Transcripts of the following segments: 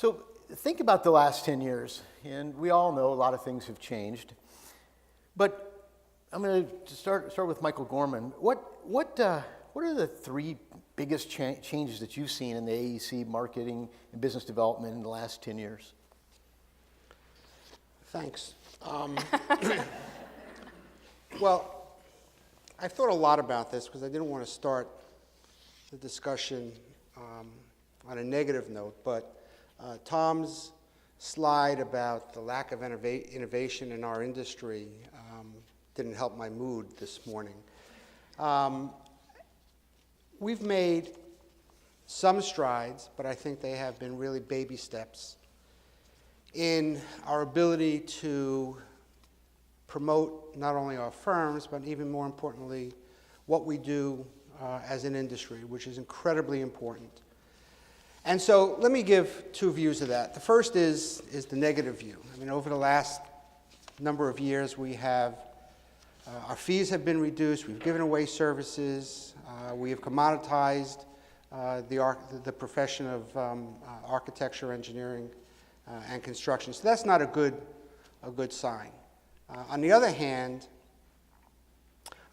So think about the last 10 years, and we all know a lot of things have changed. But I'm going to start with Michael Gorman. What are the three biggest changes that you've seen in the AEC marketing and business development in the last 10 years? Thanks. Well, I've thought a lot about this because I didn't want to start the discussion on a negative note, but Tom's slide about the lack of innovation in our industry didn't help my mood this morning. We've made some strides, but I think they have been really baby steps in our ability to promote not only our firms, but even more importantly, what we do as an industry, which is incredibly important. And so let me give two views of that. The first is the negative view. I mean, over the last number of years, we have, our fees have been reduced, we've given away services, we have commoditized the profession of architecture, engineering, and construction. So that's not a good sign. On the other hand,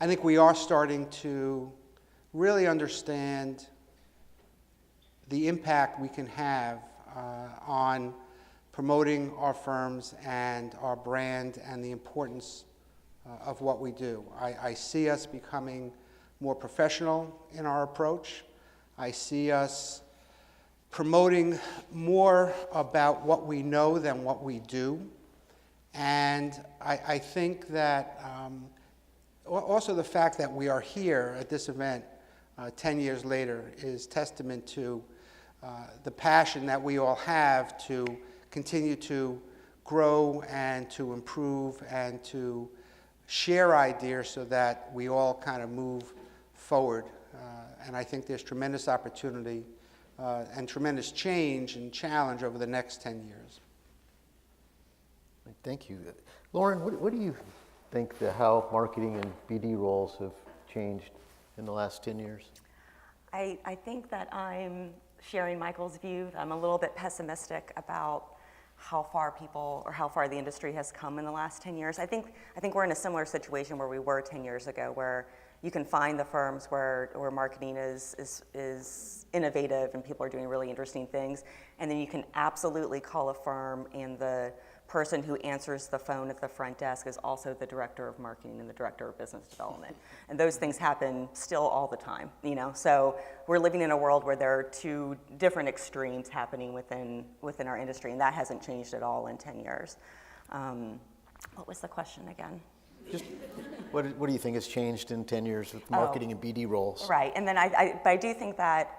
I think we are starting to really understand the impact we can have on promoting our firms and our brand and the importance of what we do. I see us becoming more professional in our approach. I see us promoting more about what we know than what we do. And I think that also the fact that we are here at this event 10 years later is testament to the passion that we all have to continue to grow and to improve and to share ideas so that we all kind of move forward. And I think there's tremendous opportunity and tremendous change and challenge over the next 10 years. Thank you. Lauren, what do you think how marketing and BD roles have changed in the last 10 years? I think that I'm sharing Michael's view. I'm a little bit pessimistic about how far the industry has come in the last 10 years. I think we're in a similar situation where we were 10 years ago, where you can find the firms where marketing is innovative and people are doing really interesting things, and then you can absolutely call a firm and the person who answers the phone at the front desk is also the director of marketing and the director of business development. And those things happen still all the time, you know? So we're living in a world where there are two different extremes happening within our industry, and that hasn't changed at all in 10 years. What was the question again? Just what do you think has changed in 10 years with marketing and BD roles? Right, and then but I do think that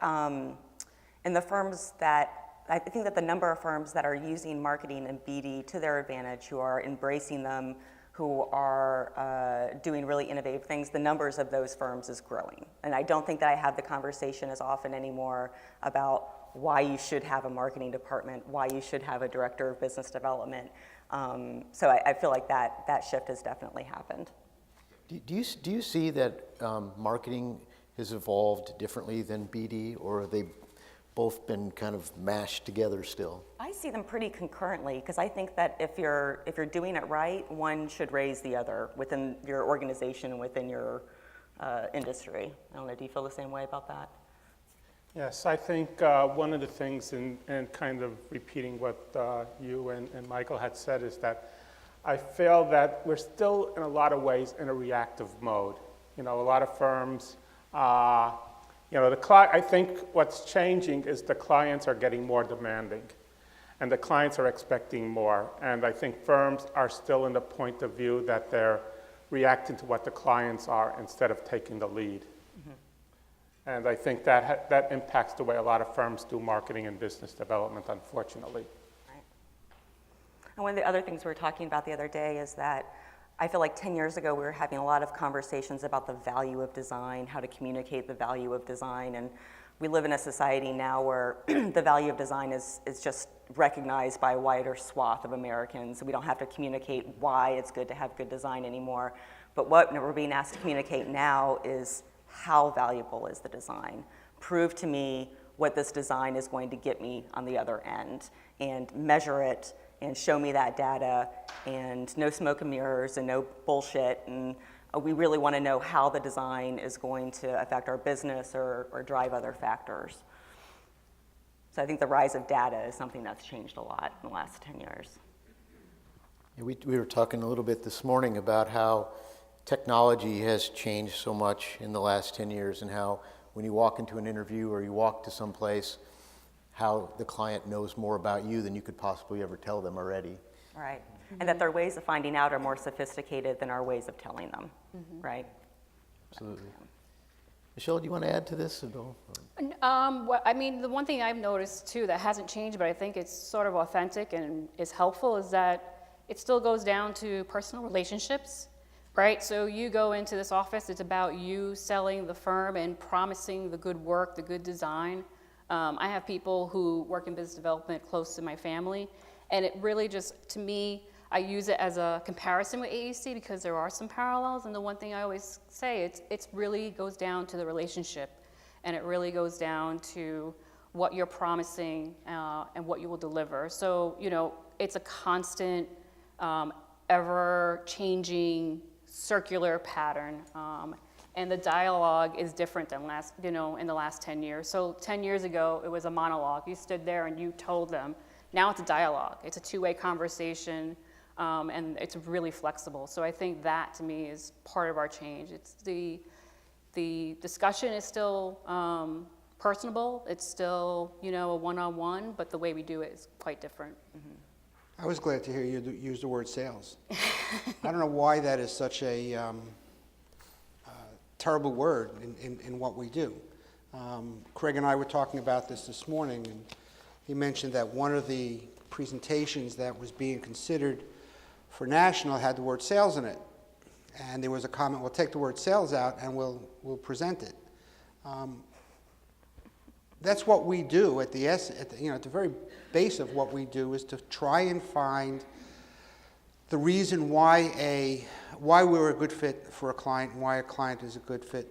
in the firms that I think that the number of firms that are using marketing and BD to their advantage, who are embracing them, who are doing really innovative things, the numbers of those firms is growing. And I don't think that I have the conversation as often anymore about why you should have a marketing department, why you should have a director of business development. So I feel like that shift has definitely happened. Do you see that marketing has evolved differently than BD, or are they both been kind of mashed together still? I see them pretty concurrently, because I think that if you're doing it right, one should raise the other within your organization and within your industry. I don't know, do you feel the same way about that? Yes, I think one of the things, and kind of repeating what you and Michael had said, is that I feel that we're still in a lot of ways in a reactive mode. You know, a lot of firms, I think what's changing is the clients are getting more demanding, and the clients are expecting more. And I think firms are still in the point of view that they're reacting to what the clients are instead of taking the lead. Mm-hmm. And I think that impacts the way a lot of firms do marketing and business development, unfortunately. Right. And one of the other things we were talking about the other day is that I feel like 10 years ago we were having a lot of conversations about the value of design, how to communicate the value of design, and we live in a society now where the value of design is just recognized by a wider swath of Americans. We don't have to communicate why it's good to have good design anymore, but what we're being asked to communicate now is how valuable is the design. Prove to me what this design is going to get me on the other end, and measure it and show me that data, and no smoke and mirrors and no bullshit. And we really want to know how the design is going to affect our business or drive other factors. So I think the rise of data is something that's changed a lot in the last 10 years. Yeah, we were talking a little bit this morning about how technology has changed so much in the last 10 years, and how when you walk into an interview or you walk to some place, how the client knows more about you than you could possibly ever tell them already. Right. And that their ways of finding out are more sophisticated than our ways of telling them. Right. Absolutely. Michelle, do you want to add to this at all? Well, I mean, the one thing I've noticed too that hasn't changed, but I think it's sort of authentic and is helpful, is that it still goes down to personal relationships, right? So you go into this office, it's about you selling the firm and promising the good work, the good design. I have people who work in business development close to my family, and it really just, to me, I use it as a comparison with AEC because there are some parallels, and the one thing I always say, it really goes down to the relationship, and it really goes down to what you're promising and what you will deliver. So, you know, it's a constant, ever-changing, circular pattern. And the dialogue is different than in the last 10 years. So 10 years ago, it was a monologue. You stood there and you told them. Now it's a dialogue. It's a two-way conversation, and it's really flexible. So I think that, to me, is part of our change. It's the discussion is still personable. It's still, a one-on-one, but the way we do it is quite different. I was glad to hear you use the word sales. I don't know why that is such a terrible word in what we do. Craig and I were talking about this morning, and he mentioned that one of the presentations that was being considered for national had the word sales in it. And there was a comment, we'll take the word sales out and we'll present it. That's what we do at the very base of what we do, is to try and find the reason why we're a good fit for a client and why a client is a good fit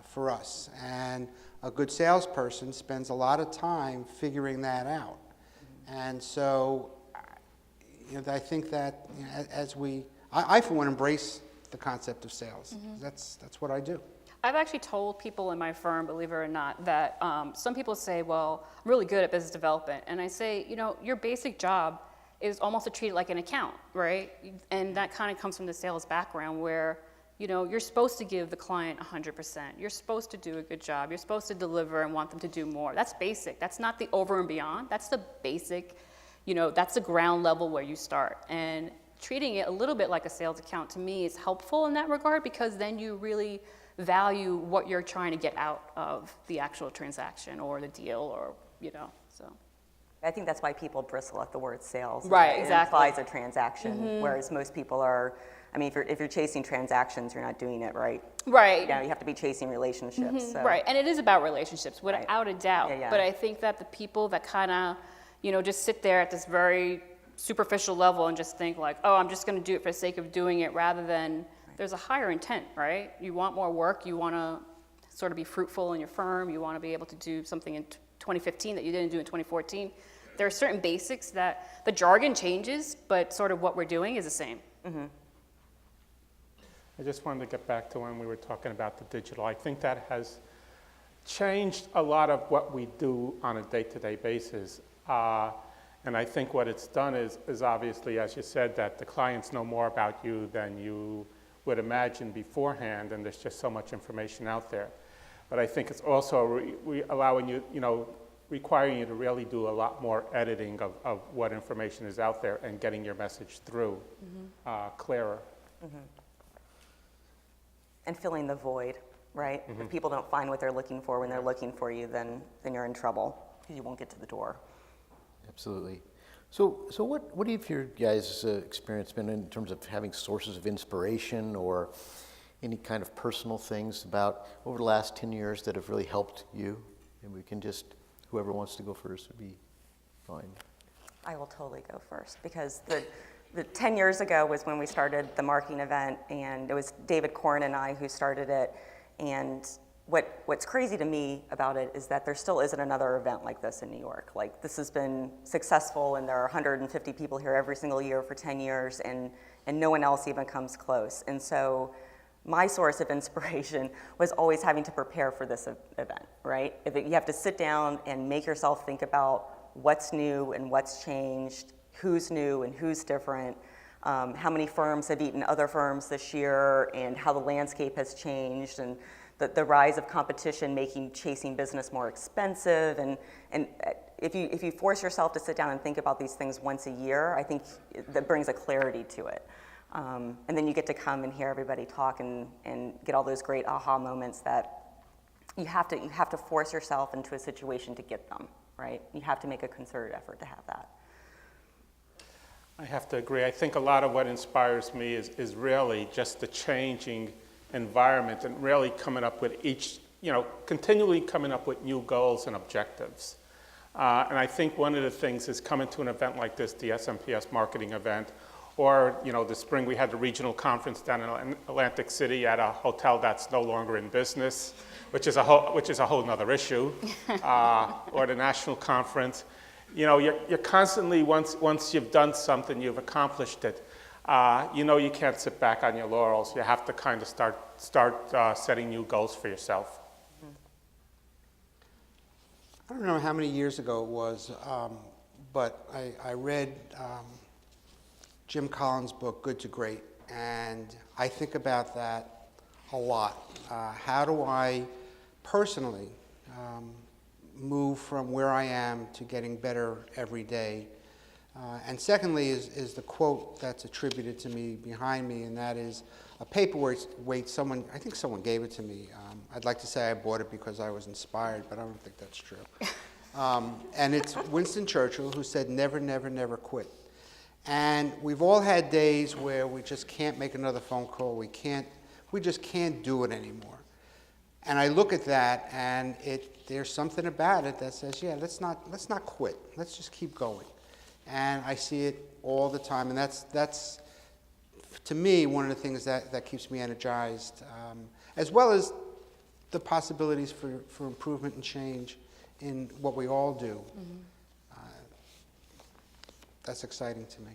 for us. And a good salesperson spends a lot of time figuring that out. And so, I think that I for one embrace the concept of sales. That's what I do. I've actually told people in my firm, believe it or not, that some people say, well, I'm really good at business development. And I say, your basic job is almost to treat it like an account, right? And that kind of comes from the sales background where, you're supposed to give the client 100%. You're supposed to do a good job. You're supposed to deliver and want them to do more. That's basic. That's not the over and beyond. That's the basic, that's the ground level where you start. And treating it a little bit like a sales account, to me, is helpful in that regard, because then you really value what you're trying to get out of the actual transaction or the deal, or, so. I think that's why people bristle at the word sales. Right, It exactly. implies a transaction, whereas most people are, if you're chasing transactions, you're not doing it right. Right. You have to be chasing relationships. So. Right, and it is about relationships, without a doubt. Yeah. But I think that the people that kind of, just sit there at this very superficial level and just think like, oh, I'm just going to do it for the sake of doing it, rather than there's a higher intent, right? You want more work. You want to sort of be fruitful in your firm. You want to be able to do something in 2015 that you didn't do in 2014. There are certain basics that the jargon changes, but sort of what we're doing is the same. I just wanted to get back to when we were talking about the digital. I think that has changed a lot of what we do on a day-to-day basis. And I think what it's done is obviously, as you said, that the clients know more about you than you would imagine beforehand, and there's just so much information out there. But I think it's also allowing you, requiring you to really do a lot more editing of what information is out there and getting your message through clearer. And filling the void, right? If people don't find what they're looking for when they're looking for you, then you're in trouble, because you won't get to the door. Absolutely. So what have your guys' experience been in terms of having sources of inspiration or any kind of personal things about over the last 10 years that have really helped you? And we can just, whoever wants to go first would be fine. I will totally go first, because the 10 years ago was when we started the marketing event, and it was David Korn and I who started it. And what's crazy to me about it is that there still isn't another event like this in New York. Like, this has been successful, and there are 150 people here every single year for 10 years, and no one else even comes close. And so my source of inspiration was always having to prepare for this event, right? You have to sit down and make yourself think about what's new and what's changed, who's new and who's different, how many firms have eaten other firms this year, and how the landscape has changed, and the rise of competition making chasing business more expensive. And if you force yourself to sit down and think about these things once a year, I think that brings a clarity to it. And then you get to come and hear everybody talk and get all those great aha moments that you have to force yourself into a situation to get them, right? You have to make a concerted effort to have that. I have to agree. I think a lot of what inspires me is really just the changing environment and really coming up with continually coming up with new goals and objectives. And I think one of the things is coming to an event like this, the SMPS marketing event, or this spring we had the regional conference down in Atlantic City at a hotel that's no longer in business, which is a whole nother issue, or the national conference. You're constantly, once you've done something, you've accomplished it, you can't sit back on your laurels. You have to kind of start setting new goals for yourself. I don't know how many years ago it was, but I read Jim Collins' book, Good to Great, and I think about that a lot. How do I personally move from where I am to getting better every day? And secondly is the quote that's attributed to me behind me, and that is a paperweight someone, I think someone gave it to me. I'd like to say I bought it because I was inspired, but I don't think that's true. And it's Winston Churchill, who said, never, never, never quit. And we've all had days where we just can't make another phone call. We just can't do it anymore. And I look at that, and there's something about it that says, yeah, let's not quit. Let's just keep going. And I see it all the time, and that's to me one of the things that keeps me energized, as well as the possibilities for improvement and change in what we all do. Mm-hmm. That's exciting to me.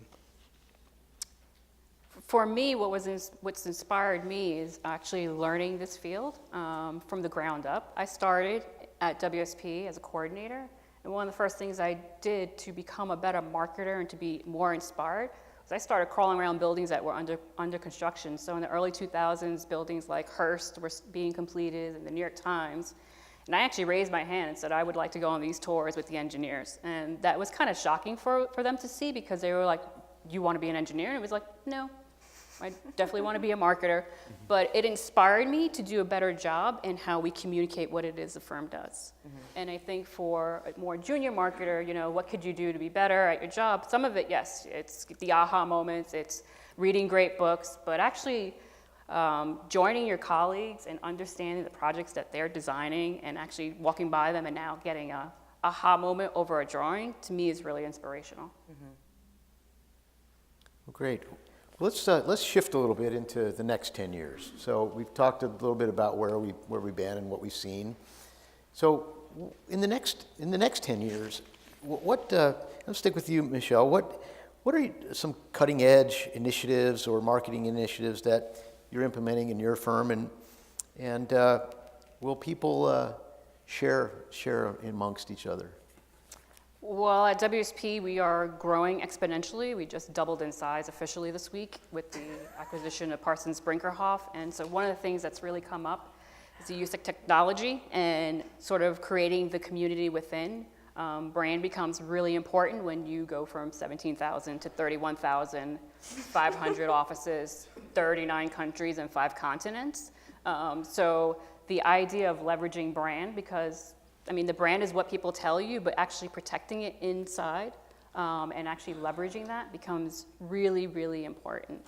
For me, what's inspired me is actually learning this field from the ground up. I started at WSP as a coordinator, and one of the first things I did to become a better marketer and to be more inspired was I started crawling around buildings that were under construction. So in the early 2000s, buildings like Hearst were being completed, and the New York Times. And I actually raised my hand and said I would like to go on these tours with the engineers. And that was kind of shocking for them to see, because they were like, you want to be an engineer? And it was like, no, I definitely want to be a marketer. Mm-hmm. But it inspired me to do a better job in how we communicate what it is the firm does. Mm-hmm. And I think for a more junior marketer, what could you do to be better at your job? Some of it, yes, it's the aha moments, it's reading great books, but actually joining your colleagues and understanding the projects that they're designing and actually walking by them and now getting a aha moment over a drawing, to me, is really inspirational. Mm-hmm. Well, great. Let's shift a little bit into the next 10 years. So we've talked a little bit about where we've been and what we've seen. So in the next 10 years, let's stick with you, Michelle. What are some cutting edge initiatives or marketing initiatives that you're implementing in your firm, and will people share amongst each other? Well, at WSP, we are growing exponentially. We just doubled in size officially this week with the acquisition of Parsons Brinkerhoff. And so one of the things that's really come up is the use of technology and sort of creating the community within. Brand becomes really important when you go from 17,000 to 31,500 offices, 39 countries, and 5 continents. So the idea of leveraging brand, because the brand is what people tell you, but actually protecting it inside and actually leveraging that becomes really, really important.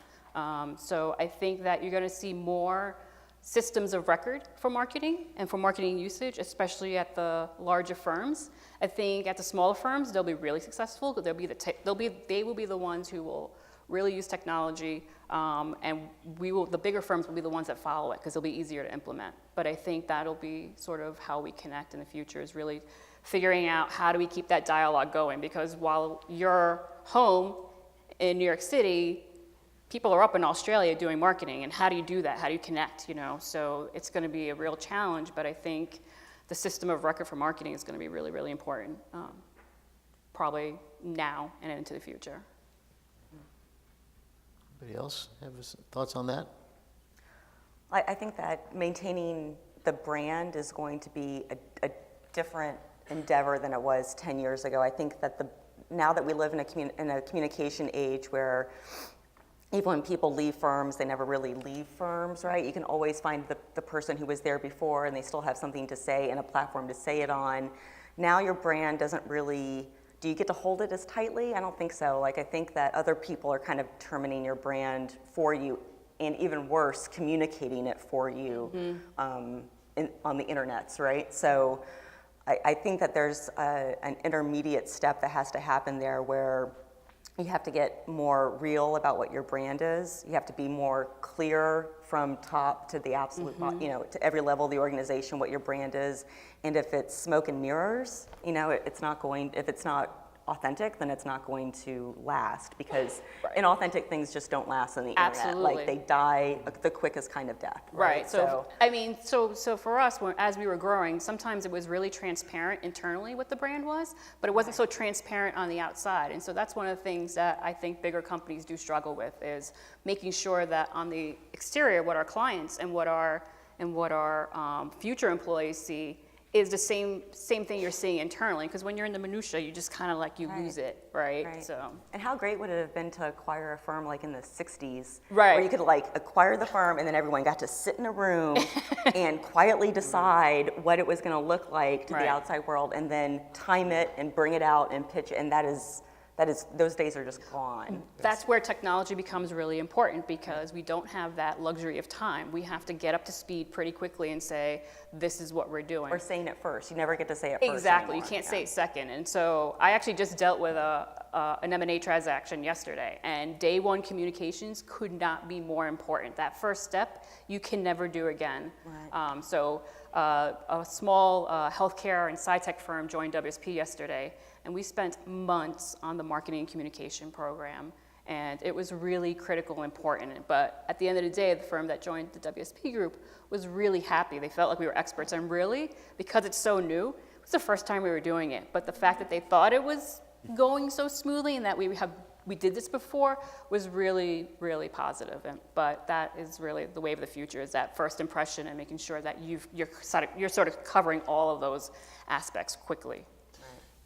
So I think that you're going to see more systems of record for marketing and for marketing usage, especially at the larger firms. I think at the smaller firms, they'll be really successful. They will be the ones who will really use technology, and the bigger firms will be the ones that follow it because it'll be easier to implement. But I think that'll be sort of how we connect in the future, is really figuring out how do we keep that dialogue going, because while you're home in New York City, people are up in Australia doing marketing, and how do you do that? How do you connect, you know? So it's gonna be a real challenge, but I think the system of record for marketing is gonna be really, really important, probably now and into the future. Anybody else have thoughts on that? I think that maintaining the brand is going to be a different endeavor than it was 10 years ago. I think that now that we live in a communication age where even when people leave firms, they never really leave firms, right? You can always find the person who was there before, and they still have something to say and a platform to say it on. Now your brand doesn't really, do you get to hold it as tightly? I don't think so. Like, I think that other people are kind of determining your brand for you, and even worse, communicating it for you on the internets, right? So I think that there's an intermediate step that has to happen there where you have to get more real about what your brand is. You have to be more clear from top to the absolute, you know, to every level of the organization what your brand is. And if it's smoke and mirrors, you know, it's not going, if it's not authentic, then it's not going to last, because inauthentic things just don't last on the internet. Absolutely. Like, they die the quickest kind of death. Right. So I mean, so for us, as we were growing, sometimes it was really transparent internally what the brand was, but it wasn't so transparent on the outside. And so that's one of the things that I think bigger companies do struggle with, is making sure that on the exterior, what our clients and what our future employees see is the same thing you're seeing internally, because when you're in the minutia, you just kind of like, you lose it, right? So. And how great would it have been to acquire a firm like in the 60s, right, where you could like acquire the firm and then everyone got to sit in a room and quietly decide what it was going to look like to the outside world, and then time it and bring it out and pitch it, and that is, those days are just gone. That's where technology becomes really important, because we don't have that luxury of time. We have to get up to speed pretty quickly and say, this is what we're doing. Or saying it first. You never get to say it first Exactly. anymore. You can't say it second. And so I actually just dealt with an M&A transaction yesterday, and day one communications could not be more important. That first step, you can never do again. Right. A small healthcare and sci-tech firm joined WSP yesterday, and we spent months on the marketing and communication program, and it was really critical and important. But at the end of the day, the firm that joined the WSP group was really happy. They felt like we were experts, and really, because it's so new, it was the first time we were doing it. But the fact that they thought it was going so smoothly and that we did this before was really, really positive. But that is really the wave of the future, is that first impression and making sure that you're sort of covering all of those aspects quickly.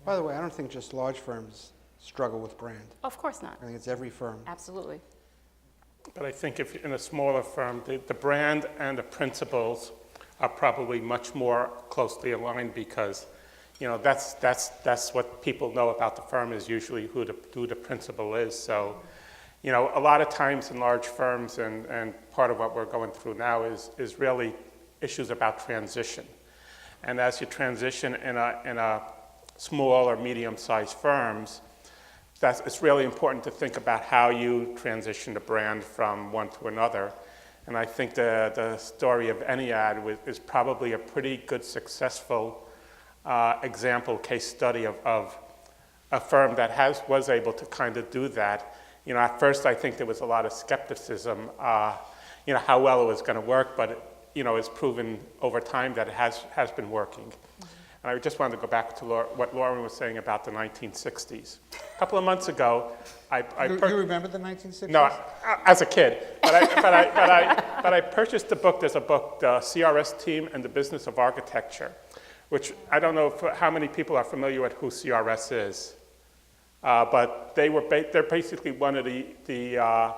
By the way, I don't think just large firms struggle with brand. Of course not. I think it's every firm. Absolutely. But I think if in a smaller firm, the brand and the principles are probably much more closely aligned, because, you know, that's what people know about the firm, is usually who the principal is. So, you know, a lot of times in large firms, and part of what we're going through now is really issues about transition. And as you transition in a small or medium-sized firms, it's really important to think about how you transition the brand from one to another. And I think the story of Ennyad is probably a pretty good, successful example, case study of a firm that was able to kind of do that. You know, at first I think there was a lot of skepticism, you know, how well it was going to work, but you know, it's proven over time that it has been working. And I just wanted to go back to what Lauren was saying about the 1960s. A couple of months ago, You remember the 1960s? No, as a kid. But I purchased the book. There's a book, The CRS Team and the Business of Architecture, which I don't know how many people are familiar with who CRS is. But they're basically one of the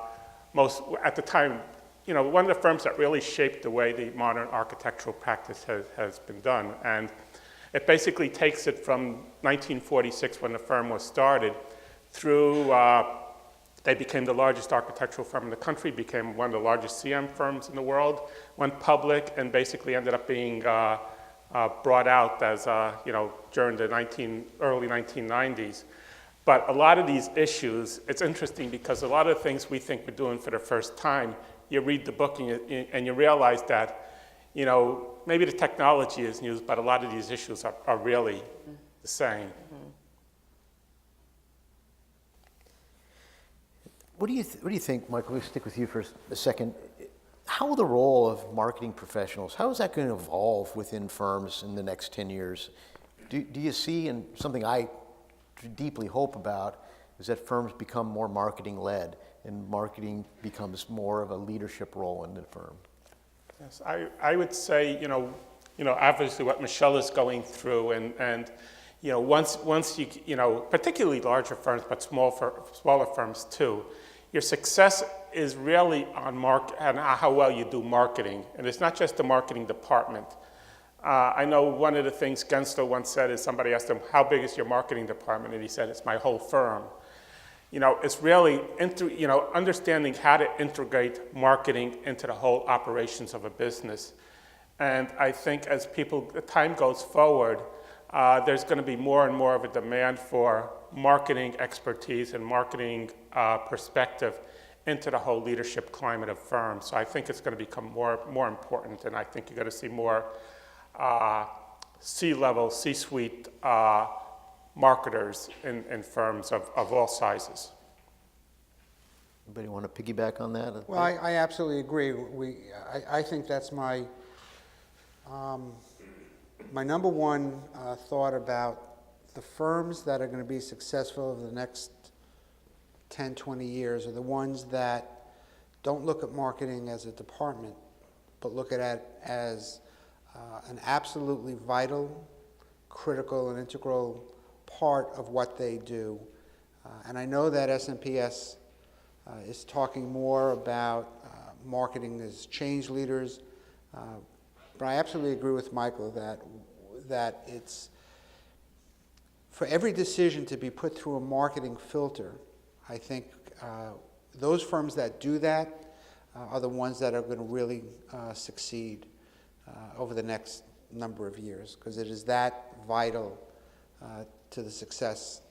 most, at the time, you know, one of the firms that really shaped the way the modern architectural practice has been done. And it basically takes it from 1946, when the firm was started, through, they became the largest architectural firm in the country, became one of the largest CM firms in the world, went public, and basically ended up being brought out as, you know, during the early 1990s. But a lot of these issues, it's interesting, because a lot of the things we think we're doing for the first time, you read the book and you realize that, you know, maybe the technology is new, but a lot of these issues are really the same. What do you think, Michael? We'll stick with you for a second. How will the role of marketing professionals, how is that going to evolve within firms in the next 10 years? Do you see, and something I deeply hope about, is that firms become more marketing-led and marketing becomes more of a leadership role in the firm? Yes, I would say, you know, obviously what Michelle is going through, and you know, once you know, particularly larger firms, but smaller firms too, your success is really on and how well you do marketing, and it's not just the marketing department. I know one of the things Gensler once said is somebody asked him, "How big is your marketing department?" And he said, "It's my whole firm." You know, it's really understanding how to integrate marketing into the whole operations of a business. And I think as the time goes forward, there's going to be more and more of a demand for marketing expertise and marketing perspective into the whole leadership climate of firms. So I think it's going to become more important, and I think you're going to see more C-level, C-suite marketers in firms of all sizes. Anybody want to piggyback on that? Well, I absolutely agree. I think that's my number one thought about the firms that are going to be successful over the next 10, 20 years are the ones that don't look at marketing as a department, but look at it as an absolutely vital, critical, and integral part of what they do. And I know that SMPS is talking more about marketing as change leaders, but I absolutely agree with Michael that it's, for every decision to be put through a marketing filter, I think those firms that do that are the ones that are going to really succeed over the next number of years, because it is that vital to the success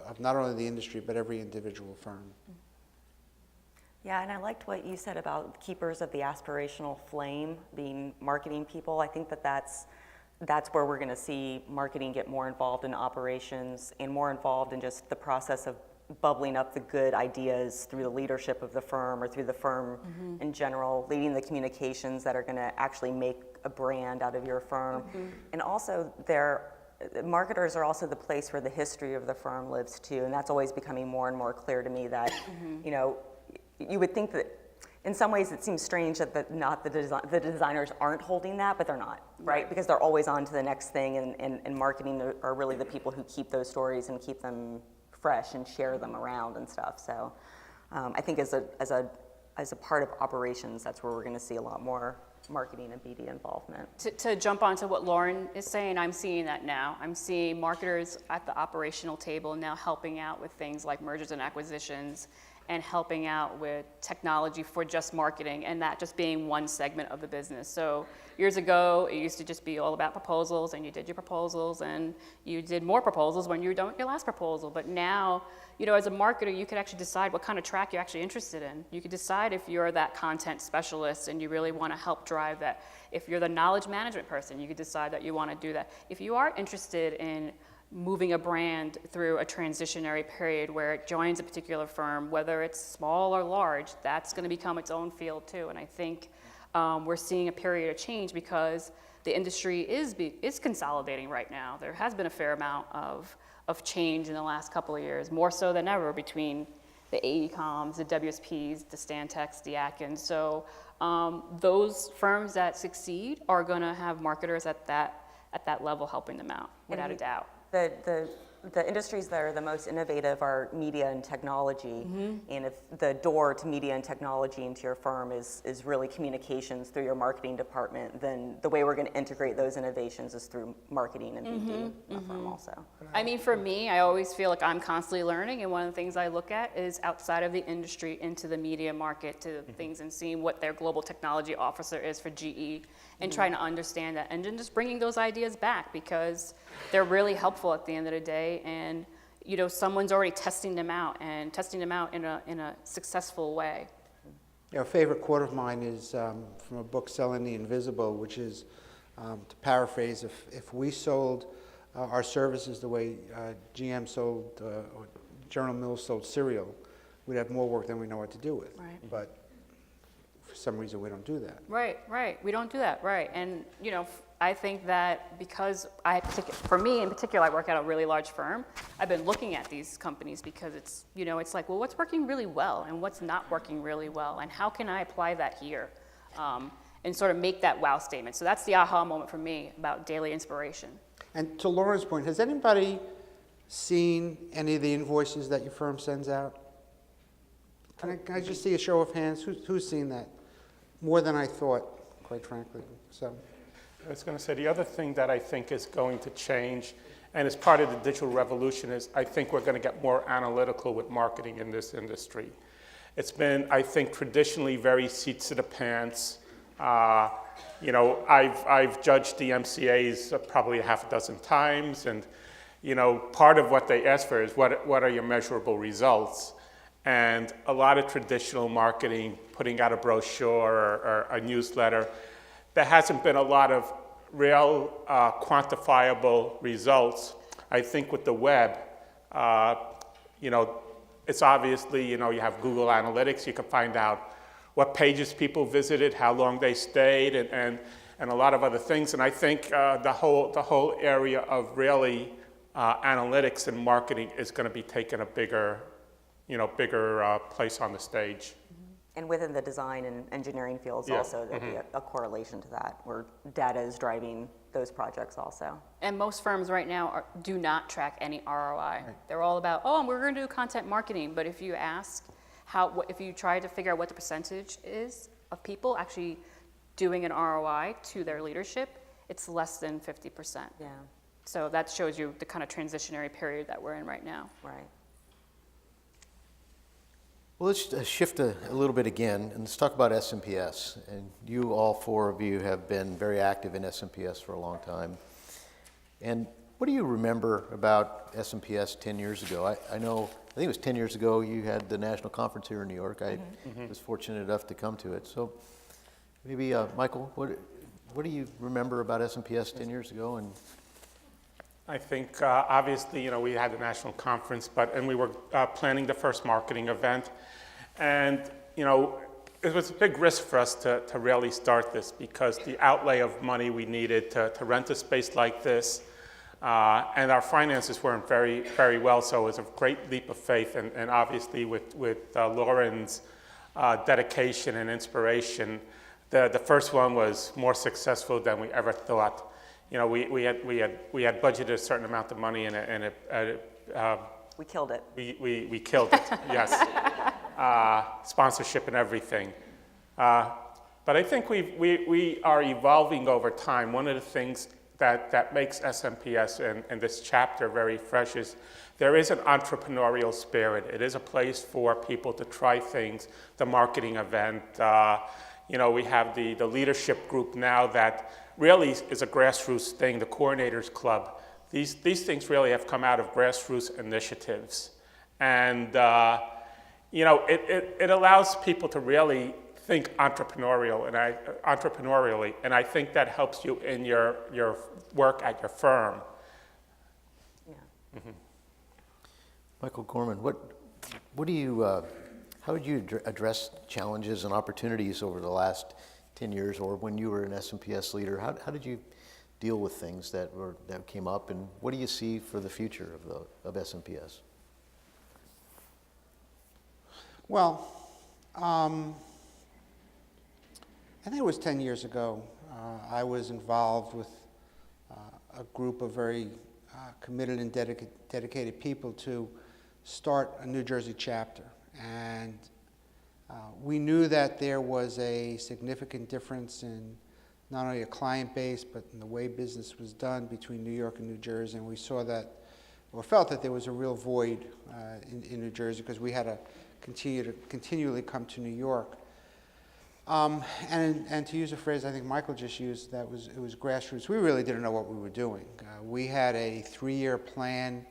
of not only the industry, but every individual firm. Yeah, and I liked what you said about keepers of the aspirational flame being marketing people. I think that's where we're going to see marketing get more involved in operations and more involved in just the process of bubbling up the good ideas through the leadership of the firm or through the firm in general, leading the communications that are going to actually make a brand out of your firm. And also marketers are also the place where the history of the firm lives too, and that's always becoming more and more clear to me that, you know, you would think that in some ways it seems strange that the designers aren't holding that, but they're not, right? Because they're always on to the next thing, and marketing are really the people who keep those stories and keep them fresh and share them around and stuff. So I think as a part of operations, that's where we're going to see a lot more marketing and BD involvement. To jump onto what Lauren is saying, I'm seeing that now. I'm seeing marketers at the operational table now helping out with things like mergers and acquisitions and helping out with technology for just marketing, and that just being one segment of the business. So years ago, it used to just be all about proposals, and you did your proposals, and you did more proposals when you were done with your last proposal. But now, you know, as a marketer, you could actually decide what kind of track you're actually interested in. You could decide if you're that content specialist and you really want to help drive that. If you're the knowledge management person, you could decide that you want to do that. If you are interested in moving a brand through a transitionary period where it joins a particular firm, whether it's small or large, that's going to become its own field too. And I think we're seeing a period of change because the industry is consolidating right now. There has been a fair amount of change in the last couple of years, more so than ever, between the AEComs, the WSPs, the Stantec's, the Atkins. So those firms that succeed are going to have marketers at that level helping them out, without a doubt. The industries that are the most innovative are media and technology, and if the door to media and technology into your firm is really communications through your marketing department, then the way we're going to integrate those innovations is through marketing and BD in the firm also. I mean, for me, I always feel like I'm constantly learning, and one of the things I look at is outside of the industry into the media market to things and seeing what their global technology officer is for GE and trying to understand that, and then just bringing those ideas back because they're really helpful at the end of the day. And someone's already testing them out in a successful way. A favorite quote of mine is from a book, Selling the Invisible, which is, to paraphrase, if we sold our services the way GM sold, or General Mills sold cereal, we'd have more work than we know what to do with. Right. But for some reason, we don't do that. Right. We don't do that, right. And, I think that because for me in particular, I work at a really large firm, I've been looking at these companies because it's, it's like, well, what's working really well and what's not working really well, and how can I apply that here? And sort of make that wow statement. So that's the aha moment for me about daily inspiration. And to Lauren's point, has anybody seen any of the invoices that your firm sends out? Can I just see a show of hands? Who's seen that? More than I thought, quite frankly. So, I was going to say, the other thing that I think is going to change, and is part of the digital revolution, is I think we're going to get more analytical with marketing in this industry. It's been, I think, traditionally very seats to the pants. I've judged the MCAs probably a half a dozen times, and part of what they ask for is what are your measurable results? And a lot of traditional marketing, putting out a brochure or a newsletter, there hasn't been a lot of real quantifiable results. I think with the web, it's obviously, you have Google Analytics. You can find out what pages people visited, how long they stayed, and a lot of other things. And I think the whole area of really analytics and marketing is going to be taking a bigger place on the stage. And within the design and engineering fields also, there'll be a correlation to that, where data is driving those projects also. And most firms right now do not track any ROI. Right. They're all about, we're going to do content marketing. But if you ask if you try to figure out what the percentage is of people actually doing an ROI to their leadership, it's less than 50%. Yeah. So that shows you the kind of transitionary period that we're in right now. Right. Well, let's shift a little bit again, and let's talk about SMPS. And you, all four of you, have been very active in SMPS for a long time. And what do you remember about SMPS 10 years ago? I think it was 10 years ago you had the national conference here in New York. I was fortunate enough to come to it. So maybe, Michael, what do you remember about SMPS 10 years ago? And I think, obviously, we had the national conference, and we were planning the first marketing event. And, it was a big risk for us to really start this, because the outlay of money we needed to rent a space like this, and our finances weren't very, very well, so it was a great leap of faith. And obviously, with Lauren's dedication and inspiration, the first one was more successful than we ever thought. We had budgeted a certain amount of money, and we killed it. We killed it. Yes, sponsorship and everything. But I think we are evolving over time. One of the things that makes SMPS and this chapter very fresh is there is an entrepreneurial spirit. It is a place for people to try things. The marketing event. We have the leadership group now that really is a grassroots thing, the Coordinators Club. These things really have come out of grassroots initiatives. And, it allows people to really think entrepreneurially, and I think that helps you in your work at your firm. Yeah. Mm-hmm. Michael Gorman, what do you, how would you address challenges and opportunities over the last 10 years, or when you were an SMPS leader? How did you deal with things that came up, and what do you see for the future of SMPS? Well, I think it was 10 years ago. I was involved with a group of very committed and dedicated people to start a New Jersey chapter. And we knew that there was a significant difference in not only a client base, but in the way business was done between New York and New Jersey. And we saw that, or felt that there was a real void in New Jersey, because we had to continually come to New York. And to use a phrase I think Michael just used, it was grassroots. We really didn't know what we were doing. We had a 3-year plan,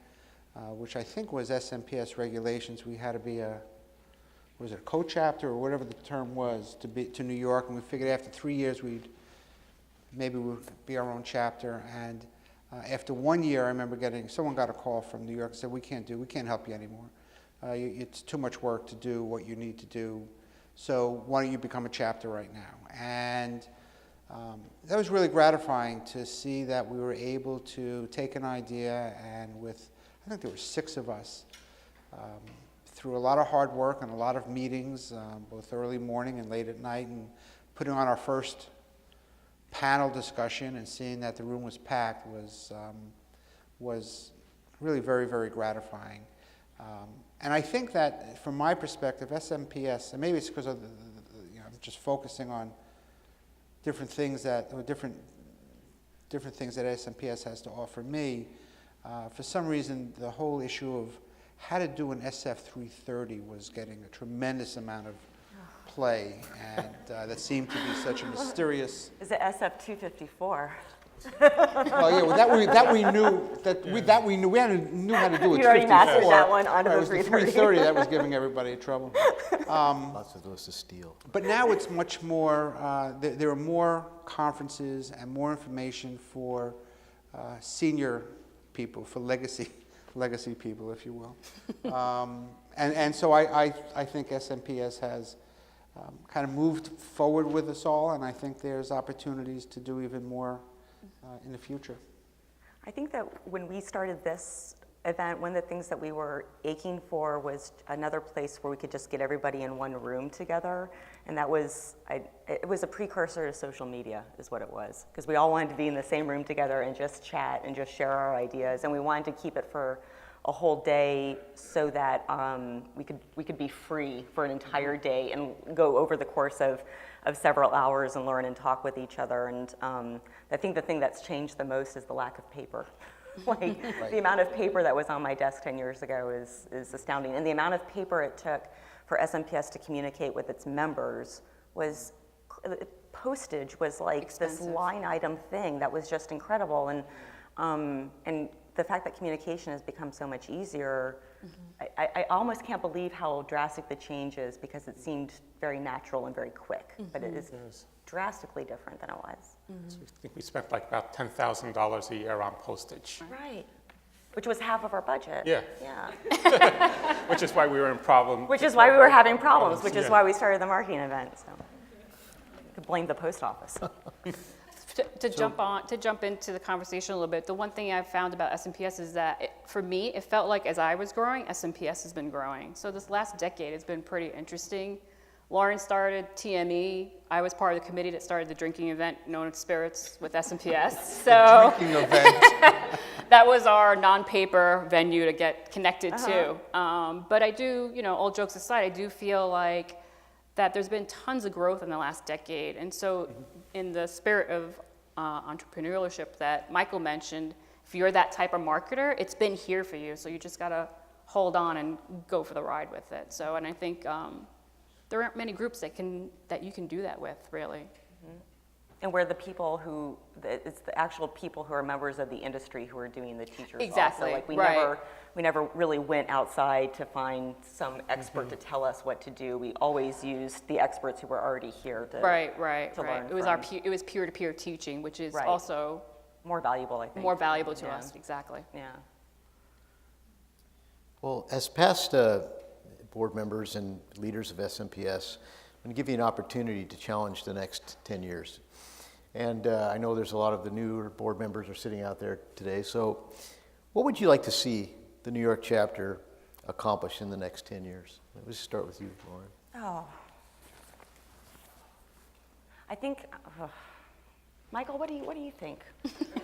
which I think was SMPS regulations. We had to be was it a co-chapter or whatever the term was, to New York, and we figured after 3 years we'd be our own chapter. And after 1 year, I remember someone got a call from New York and said, we can't help you anymore. It's too much work to do what you need to do, so why don't you become a chapter right now? And that was really gratifying to see that we were able to take an idea, and I think there were 6 of us, through a lot of hard work and a lot of meetings, both early morning and late at night, and putting on our first panel discussion and seeing that the room was packed was really very, very gratifying. And I think that, from my perspective, SMPS, and maybe it's because of I'm just focusing on different things that SMPS has to offer me. For some reason, the whole issue of how to do an SF330 was getting a tremendous amount of play, and that seemed to be such a mysterious. Is it SF254? Well, yeah, well, that we knew we knew how to do it. You already mastered that one onto Right, the it was the 330. 330 that was giving everybody trouble. Lots of those to steal. But now it's much more, there are more conferences and more information for senior people, for legacy people, if you will. And so I think SMPS has kind of moved forward with us all, and I think there's opportunities to do even more in the future. I think that when we started this event, one of the things that we were aching for was another place where we could just get everybody in one room together, and that was, it was a precursor to social media, is what it was, because we all wanted to be in the same room together and just chat and just share our ideas, and we wanted to keep it for a whole day so that we could be free for an entire day and go over the course of several hours and learn and talk with each other. And I think the thing that's changed the most is the lack of paper. Like, the amount of paper that was on my desk 10 years ago is astounding. And the amount of paper it took for SMPS to communicate with its members was, postage was like expensive. This line item thing that was just incredible. And the fact that communication has become so much easier, I almost can't believe how drastic the change is, because it seemed very natural and very quick, but it is drastically different than it was. So I think we spent like about $10,000 a year on postage. Right. Which was half of our budget. Yeah. Yeah. Which is why we were in problem. Which is why we were having problems, which is Yeah. why we started the marketing event, so. You could blame the post office. To jump into the conversation a little bit, the one thing I've found about SMPS is that, for me, it felt like as I was growing, SMPS has been growing. So this last decade has been pretty interesting. Lauren started TME. I was part of the committee that started the drinking event known as Spirits with SMPS. So Drinking event. that was our non-paper venue to get connected to. But I do, all jokes aside, I do feel like that there's been tons of growth in the last decade. And so in the spirit of entrepreneurship that Michael mentioned, if you're that type of marketer, it's been here for you. So you just gotta hold on and go for the ride with it. So, and I think there aren't many groups that you can do that with, really. And we're the people it's the actual people who are members of the industry who are doing the teachers. Exactly, Also. Like right. we never really went outside to find some expert to tell us what to do. We always used the experts who were already here to Right. learn It was from. it was peer-to-peer teaching, which is Right. also More valuable, I think. more valuable to Yeah. us, exactly. Yeah. Well, as past board members and leaders of SMPS, I'm going to give you an opportunity to challenge the next 10 years. And I know there's a lot of the newer board members are sitting out there today. So what would you like to see the New York chapter accomplish in the next 10 years? Let's start with you, Lauren. Oh. I think, Michael, what do you think?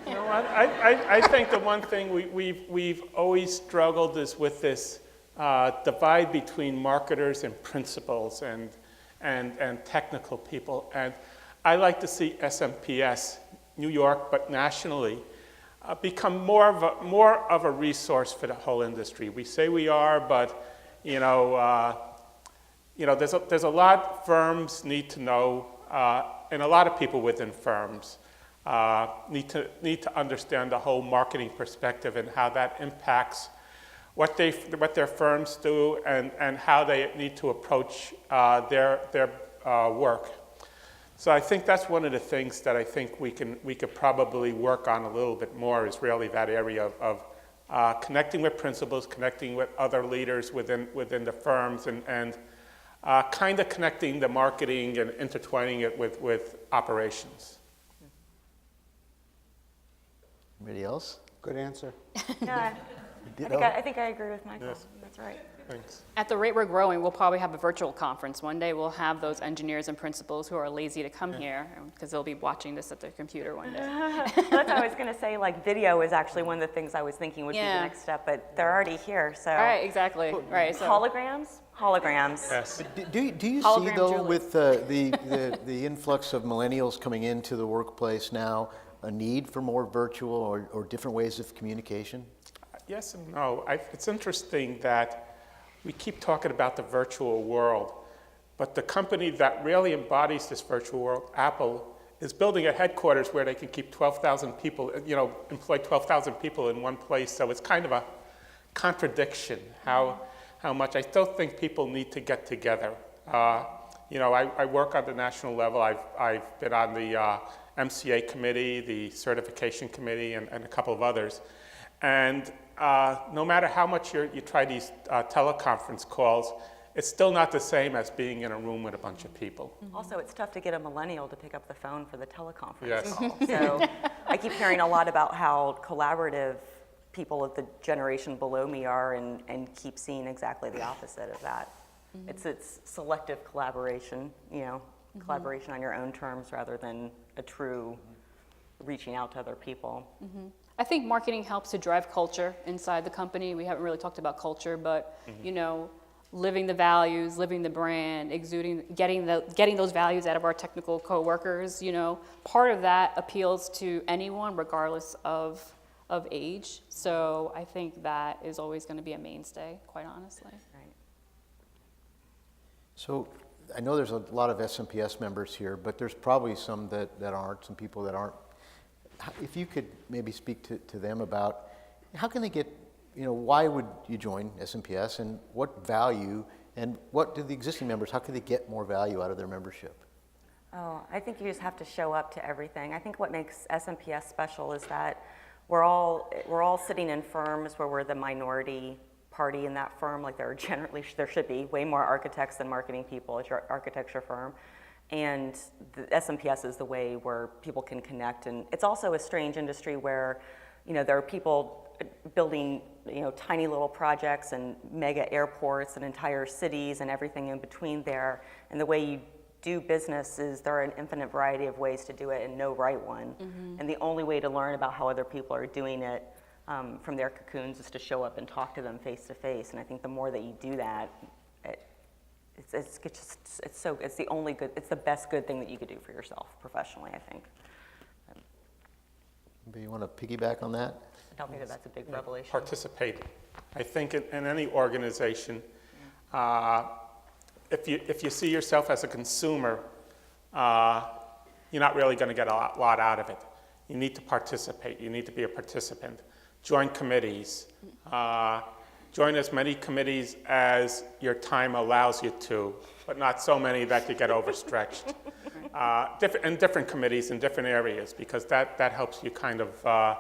You know what? I think the one thing we've always struggled is with this divide between marketers and principals and technical people. And I like to see SMPS, New York, but nationally, become more of a resource for the whole industry. We say we are, but there's a lot firms need to know, and a lot of people within firms need to understand the whole marketing perspective and how that impacts what their firms do and how they need to approach their work. So I think that's one of the things that I think we could probably work on a little bit more, is really that area of connecting with principals, connecting with other leaders within the firms, and kind of connecting the marketing and intertwining it with operations. Anybody else? Good answer. Yeah, I think I agree with Michael. Yes. That's right. Thanks. At the rate we're growing, we'll probably have a virtual conference. One day we'll have those engineers and principals who are lazy to come here because they'll be watching this at their computer one day. That's what I was going to say. Like, video is actually one of the things I was thinking would be the Yeah. next step, but they're already here. So All right, exactly. Right. So holograms. Yes. Do you see, Hologram though, Julie. with the influx of millennials coming into the workplace now, a need for more virtual or different ways of communication? Yes and no. It's interesting that we keep talking about the virtual world, but the company that really embodies this virtual world, Apple, is building a headquarters where they can keep 12,000 people, employ 12,000 people in one place. So it's kind of a contradiction how much. I still think people need to get together. I work on the national level. I've been on the MCA committee, the certification committee, and a couple of others. And no matter how much you try these teleconference calls, it's still not the same as being in a room with a bunch of people. Also, it's tough to get a millennial to pick up the phone for the teleconference Yes. call. So I keep hearing a lot about how collaborative people of the generation below me are, and keep seeing exactly the opposite of that. It's selective collaboration, collaboration on your own terms rather than a true reaching out to other people. I think marketing helps to drive culture inside the company. We haven't really talked about culture, but living the values, living the brand, exuding, getting those values out of our technical coworkers. Part of that appeals to anyone, regardless of age. So I think that is always going to be a mainstay, quite honestly. Right. So I know there's a lot of SMPS members here, but there's probably some that aren't, some people that aren't. If you could maybe speak to them about how can they get, why would you join SMPS, and what value, and what do the existing members, how can they get more value out of their membership? Oh, I think you just have to show up to everything. I think what makes SMPS special is that we're all sitting in firms where we're the minority party in that firm. Like there should be way more architects than marketing people at your architecture firm. And the SMPS is the way where people can connect. And it's also a strange industry where, there are people building, tiny little projects and mega airports and entire cities and everything in between there. And the way you do business is there are an infinite variety of ways to do it and no right one. And the only way to learn about how other people are doing it from their cocoons is to show up and talk to them face to face. And I think the more that you do that, it's the best good thing that you could do for yourself professionally, I think. Anybody want to piggyback on that? I don't think that's a big revelation. Participate. I think in any organization, if you see yourself as a consumer, you're not really going to get a lot out of it. You need to participate. You need to be a participant. Join committees. Join as many committees as your time allows you to, but not so many that you get overstretched. Different committees in different areas, because that helps you kind of,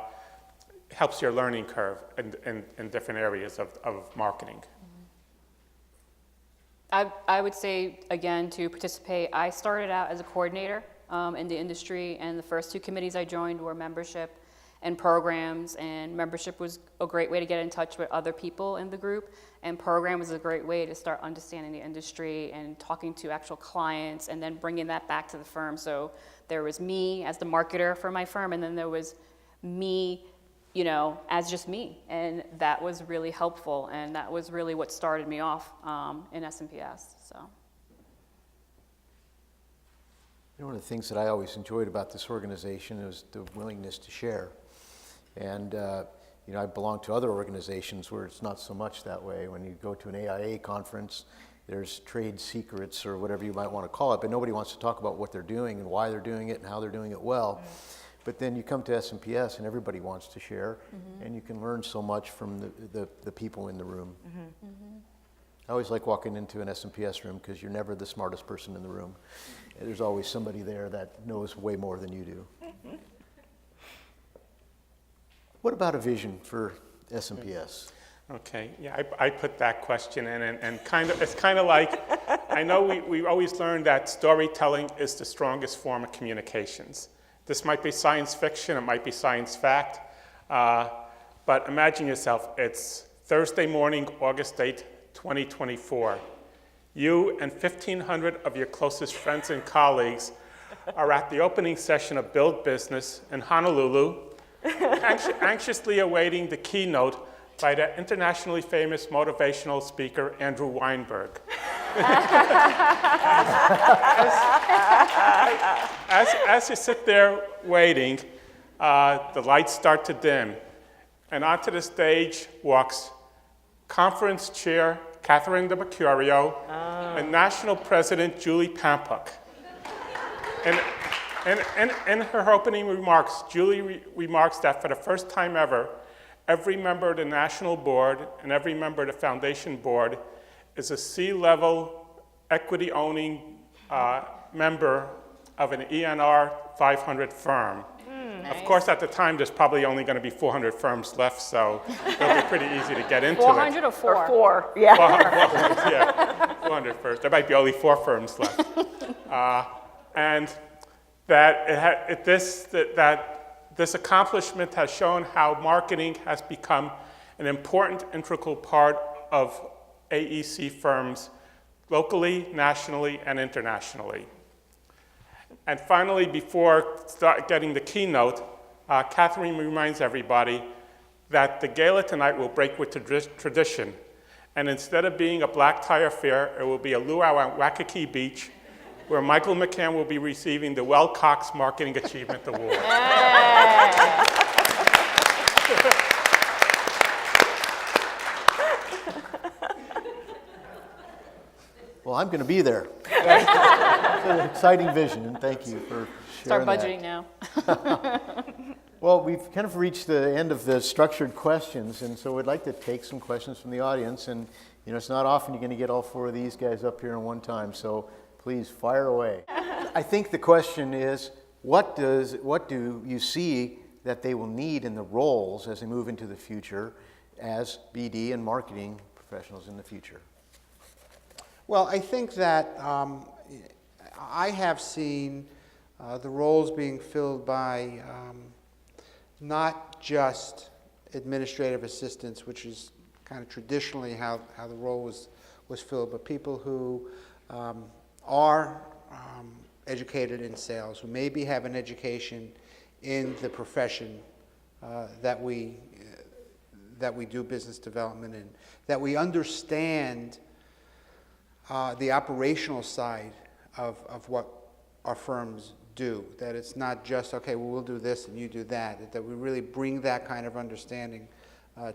helps your learning curve in different areas of marketing. I would say, again, to participate. I started out as a coordinator in the industry, and the first two committees I joined were membership and programs, and membership was a great way to get in touch with other people in the group, and program was a great way to start understanding the industry and talking to actual clients, and then bringing that back to the firm. So there was me as the marketer for my firm, and then there was me, as just me, and that was really helpful, and that was really what started me off in SMPS. So. One of the things that I always enjoyed about this organization is the willingness to share. And I belong to other organizations where it's not so much that way. When you go to an AIA conference, there's trade secrets or whatever you might want to call it, but nobody wants to talk about what they're doing and why they're doing it and how they're doing it well. But then you come to SMPS and everybody wants to share, and you can learn so much from the people in the room. I always like walking into an SMPS room because you're never the smartest person in the room. There's always somebody there that knows way more than you do. What about a vision for SMPS? Okay, yeah, I put that question in, and it's kind of like, I know we always learn that storytelling is the strongest form of communications. This might be science fiction, it might be science fact, but imagine yourself, it's Thursday morning, August 8th, 2024. You and 1,500 of your closest friends and colleagues are at the opening session of Build Business in Honolulu, anxiously awaiting the keynote by the internationally famous motivational speaker, Andrew Weinberg. As you sit there waiting, the lights start to dim, and onto the stage walks Conference Chair Catherine de Mercurio and National President Julie Pampuk. And in her opening remarks, Julie remarks that for the first time ever, every member of the national board and every member of the foundation board is a C-level equity-owning member of an ENR 500 firm. Nice. Of course, at the time, there's probably only going to be 400 firms left, so it'll be pretty easy to get into 400 it. or 4? Or 4, yeah. 400 firms. There might be only 4 firms left. And that this accomplishment has shown how marketing has become an important integral part of AEC firms locally, nationally, and internationally. And finally, before getting the keynote, Catherine reminds everybody that the gala tonight will break with tradition. And instead of being a black tie affair, it will be a luau on Waikiki Beach, where Michael McCann will be receiving the Well Cox Marketing Achievement Award. Well, I'm going to be there. It's an exciting vision, and thank you for sharing Start budgeting now. Well, we've kind of reached the end of the structured questions, and so we'd like to take some questions from the audience. And you know, it's not often you're going to get all 4 of these guys up here in one time, so please fire away. I think the question is, what do you see that they will need in the roles as they move into the future as BD and marketing professionals in the future? Well, I think that I have seen the roles being filled by not just administrative assistants, which is kind of traditionally how the role was filled, but people who are educated in sales, who maybe have an education in the profession that we do business development in, that we understand the operational side of what our firms do, that it's not just, okay, well, we'll do this and you do that, that we really bring that kind of understanding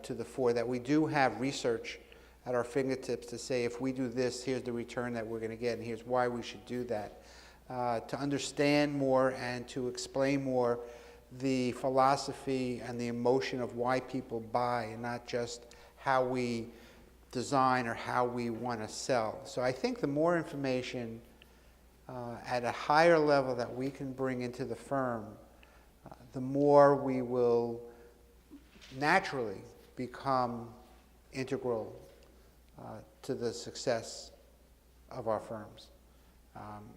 to the fore, that we do have research at our fingertips to say, if we do this, here's the return that we're going to get, and here's why we should do that. To understand more and to explain more the philosophy and the emotion of why people buy, and not just how we design or how we want to sell. So I think the more information at a higher level that we can bring into the firm, the more we will naturally become integral to the success of our firms.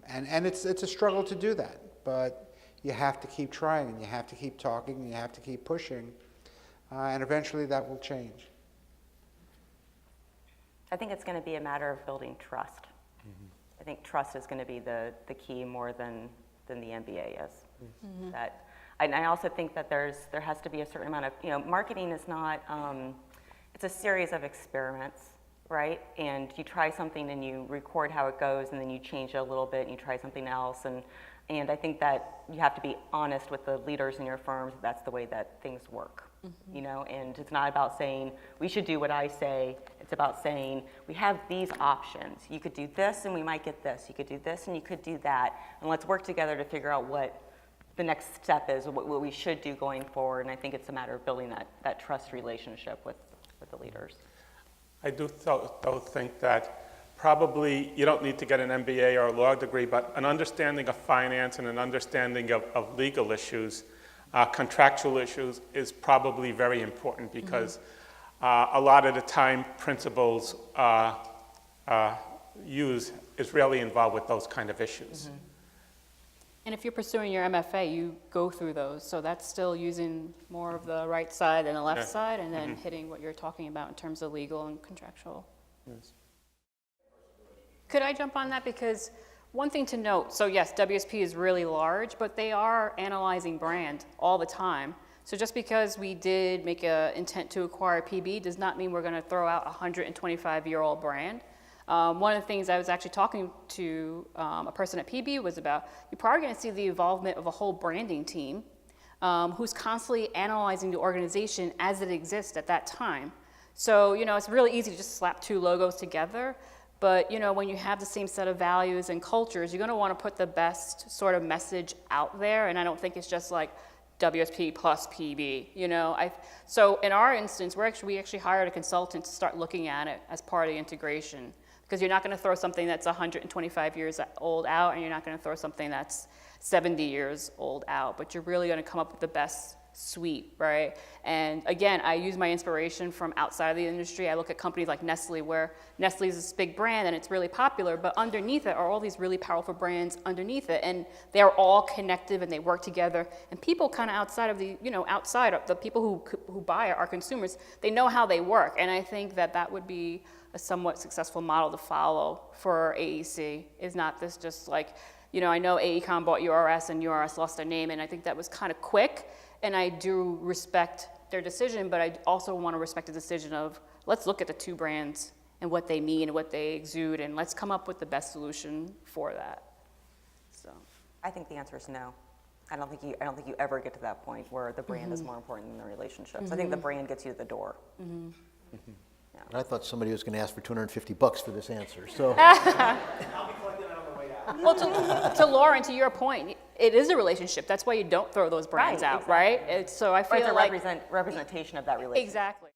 And it's a struggle to do that, but you have to keep trying, and you have to keep talking, and you have to keep pushing, and eventually that will change. I think it's going to be a matter of building trust. Mm-hmm. I think trust is going to be the key more than the MBA is. Mm-hmm. And I also think that there has to be a certain amount of, marketing is not, it's a series of experiments, right? And you try something and you record how it goes, and then you change it a little bit and you try something else. And I think that you have to be honest with the leaders in your firms that that's the way that things work. Mm-hmm. And it's not about saying, we should do what I say. It's about saying, we have these options. You could do this and we might get this. You could do this and you could do that. And let's work together to figure out what the next step is, what we should do going forward. And I think it's a matter of building that trust relationship with the leaders. I do though think that probably you don't need to get an MBA or a law degree, but an understanding of finance and an understanding of legal issues, contractual issues, is probably very important because a lot of the time principals use is really involved with those kind of issues. And if you're pursuing your MFA, you go through those. So that's still using more of the right side than the left side, and then hitting what you're talking about in terms of legal and contractual. Yes. Could I jump on that? Because one thing to note, so yes, WSP is really large, but they are analyzing brand all the time. So just because we did make an intent to acquire PB does not mean we're going to throw out a 125-year-old brand. One of the things I was actually talking to a person at PB was about, you're probably going to see the involvement of a whole branding team who's constantly analyzing the organization as it exists at that time. So, it's really easy to just slap two logos together, but, when you have the same set of values and cultures, you're going to want to put the best sort of message out there, and I don't think it's just like WSP plus PB, So in our instance, we actually hired a consultant to start looking at it as part of the integration. Because you're not going to throw something that's 125 years old out, and you're not going to throw something that's 70 years old out, but you're really going to come up with the best suite, right? And again, I use my inspiration from outside of the industry. I look at companies like Nestle, where Nestle is this big brand and it's really popular, but underneath it are all these really powerful brands underneath it, and they're all connected and they work together. And people kind of outside of the, outside of the people who buy it, our consumers, they know how they work. And I think that would be a somewhat successful model to follow for AEC, is not this just like, I know AECOM bought URS and URS lost their name, and I think that was kind of quick, and I do respect their decision, but I also want to respect the decision of, let's look at the two brands and what they mean and what they exude, and let's come up with the best solution for that. So I think the answer is no. I don't think you ever get to that point where the brand is more important than the relationships. I think the brand gets you to the door. I thought somebody was going to ask for $250 for this answer. So well, to Lauren, to your point, it is a relationship. That's why you don't throw those brands Right, out, exactly. right? So I feel It's a like representation of that relationship. exactly.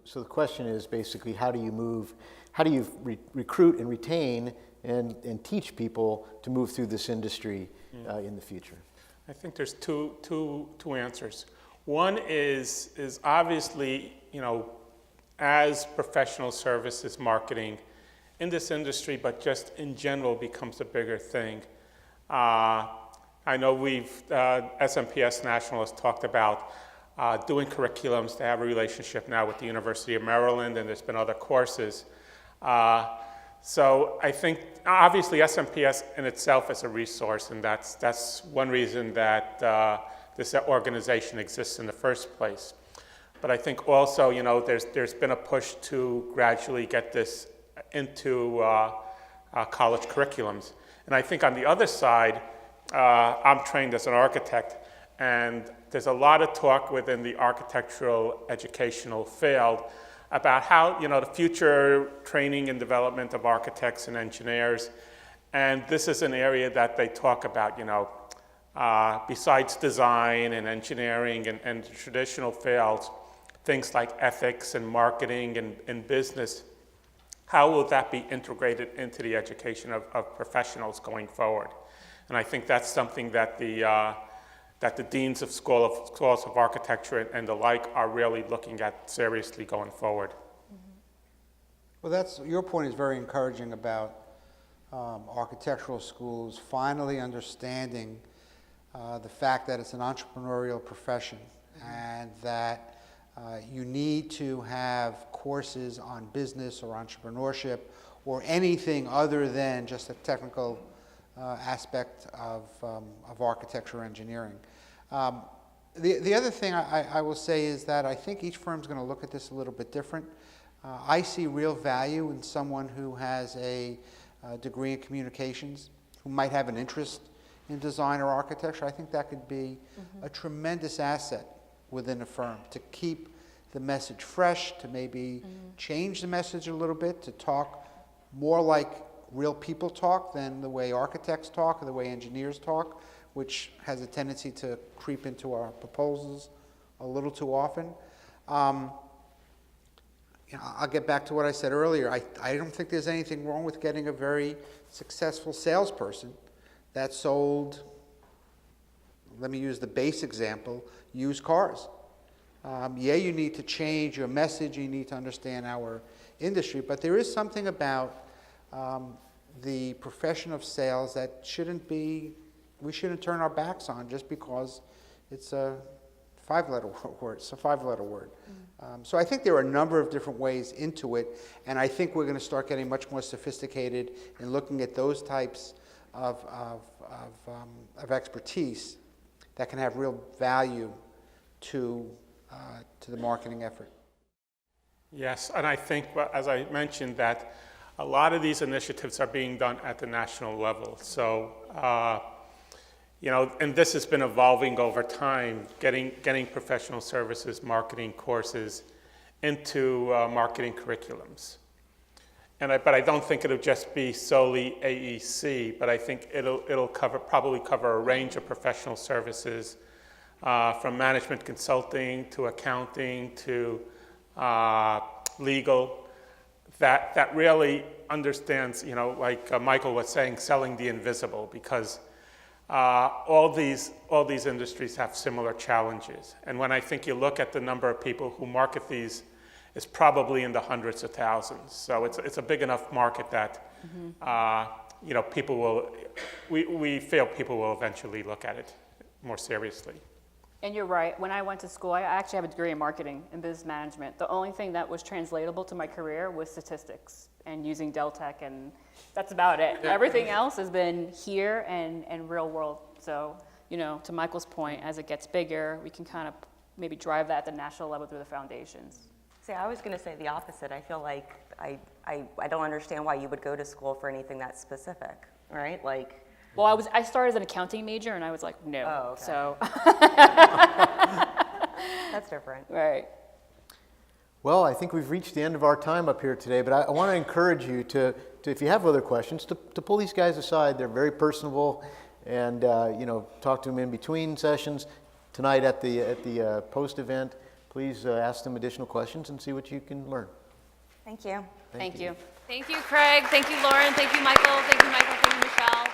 So the question is basically, how do you recruit and retain and teach people to move through this industry in the future? I think there's two answers. One is obviously, as professional services marketing in this industry, but just in general becomes a bigger thing. I know SMPS National has talked about doing curriculums to have a relationship now with the University of Maryland, and there's been other courses. So I think obviously SMPS in itself is a resource, and that's one reason that this organization exists in the first place. But I think also, there's been a push to gradually get this into college curriculums. And I think on the other side, I'm trained as an architect, and there's a lot of talk within the architectural educational field about how, the future training and development of architects and engineers. And this is an area that they talk about, besides design and engineering and the traditional fields, things like ethics and marketing and business. How will that be integrated into the education of professionals going forward? And I think that's something that the deans of schools of architecture and the like are really looking at seriously going forward. Well, your point is very encouraging about architectural schools finally understanding the fact that it's an entrepreneurial profession, and that you need to have courses on business or entrepreneurship or anything other than just a technical aspect of architecture or engineering. The other thing I will say is that I think each firm's going to look at this a little bit different. I see real value in someone who has a degree in communications, who might have an interest in design or architecture. I think that could be a tremendous asset within a firm to keep the message fresh, to maybe change the message a little bit, to talk more like real people talk than the way architects talk or the way engineers talk, which has a tendency to creep into our proposals a little too often. I'll get back to what I said earlier. I don't think there's anything wrong with getting a very successful salesperson that sold, let me use the base example, used cars. Yeah, you need to change your message, you need to understand our industry, but there is something about the profession of sales that we shouldn't turn our backs on just because it's a five-letter word. It's a five-letter word. So I think there are a number of different ways into it, and I think we're going to start getting much more sophisticated in looking at those types of expertise that can have real value to the marketing effort. Yes, and I think, as I mentioned, that a lot of these initiatives are being done at the national level. So, and this has been evolving over time, getting professional services, marketing courses into marketing curriculums. But I don't think it'll just be solely AEC, but I think it'll probably cover a range of professional services, from management consulting to accounting to legal, that really understands, like Michael was saying, selling the invisible, because all these industries have similar challenges. And when I think you look at the number of people who market these, it's probably in the hundreds of thousands. So it's a big enough market that people will, we feel people will eventually look at it more seriously. And you're right. When I went to school, I actually have a degree in marketing and business management. The only thing that was translatable to my career was statistics and using Deltek, and that's about it. Everything else has been here and real world. So, to Michael's point, as it gets bigger, we can kind of maybe drive that at the national level through the foundations. See, I was going to say the opposite. I feel like I don't understand why you would go to school for anything that specific, right? Like. Well, I started as an accounting major, and I was like, no. Oh, okay. So. That's different. Right. Well, I think we've reached the end of our time up here today, but I want to encourage you to if you have other questions, to pull these guys aside. They're very personable, and talk to them in between sessions. Tonight at the post event, please ask them additional questions and see what you can learn. Thank you. Thank you. Thank you, Craig. Thank you, Lauren. Thank you, Michael. Thank you, Michael. Thank you, Michelle.